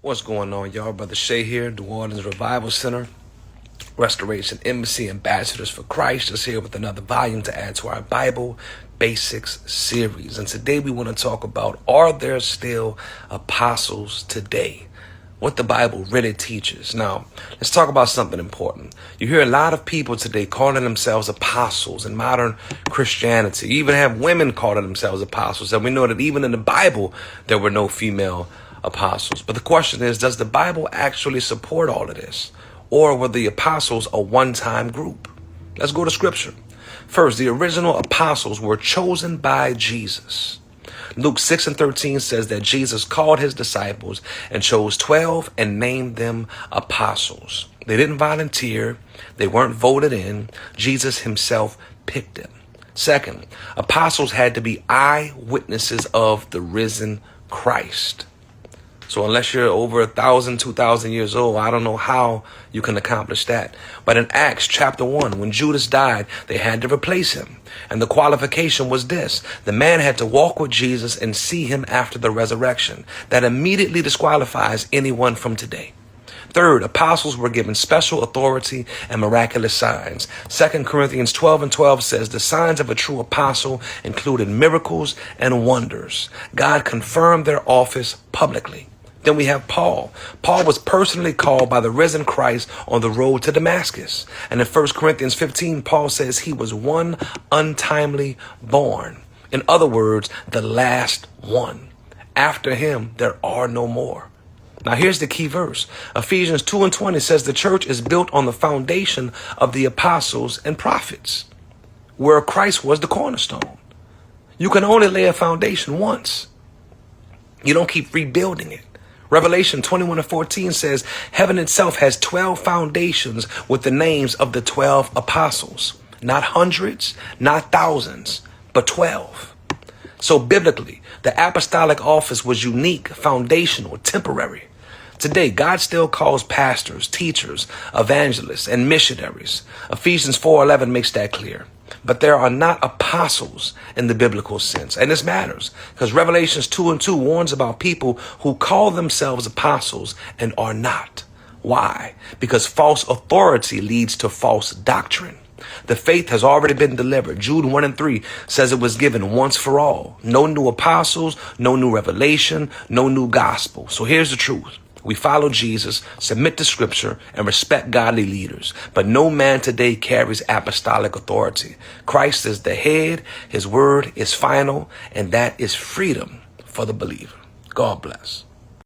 What's going on, y'all? Brother Shay here, New Orleans Revival Center, Restoration Embassy, Ambassadors for Christ, just here with another volume to add to our Bible Basics series. And today we want to talk about, are there still apostles today? What the Bible really teaches. Now, let's talk about something important. You hear a lot of people today calling themselves apostles in modern Christianity. You even have women calling themselves apostles. And we know that even in the Bible, there were no female apostles. But the question is, does the Bible actually support all of this? Or were the apostles a one-time group? Let's go to scripture. First, the original apostles were chosen by Jesus. Luke 6:13 says that Jesus called his disciples and chose 12 and named them apostles. They didn't volunteer. They weren't voted in. Jesus himself picked them. Second, apostles had to be eyewitnesses of the risen Christ. So unless you're over 1,000, 2,000 years old, I don't know how you can accomplish that. But in Acts chapter 1, when Judas died, they had to replace him. And the qualification was this: the man had to walk with Jesus and see him after the resurrection. That immediately disqualifies anyone from today. Third, apostles were given special authority and miraculous signs. 2 Corinthians 12:12 says the signs of a true apostle included miracles and wonders. God confirmed their office publicly. Then we have Paul. Paul was personally called by the risen Christ on the road to Damascus. And in 1 Corinthians 15, Paul says he was one untimely born. In other words, the last one. After him, there are no more. Now here's the key verse. Ephesians 2:20 says the church is built on the foundation of the apostles and prophets, where Christ was the cornerstone. You can only lay a foundation once. You don't keep rebuilding it. Revelation 21:14 says heaven itself has 12 foundations with the names of the 12 apostles. Not hundreds, not thousands, but 12. So biblically, the apostolic office was unique, foundational, temporary. Today, God still calls pastors, teachers, evangelists, and missionaries. Ephesians 4:11 makes that clear. But there are not apostles in the biblical sense. And this matters because Revelations 2:2 warns about people who call themselves apostles and are not. Why? Because false authority leads to false doctrine. The faith has already been delivered. Jude 1:3 says it was given once for all. No new apostles, no new revelation, no new gospel. So here's the truth. We follow Jesus, submit to scripture, and respect godly leaders. But no man today carries apostolic authority. Christ is the head. His word is final, and that is freedom for the believer. God bless.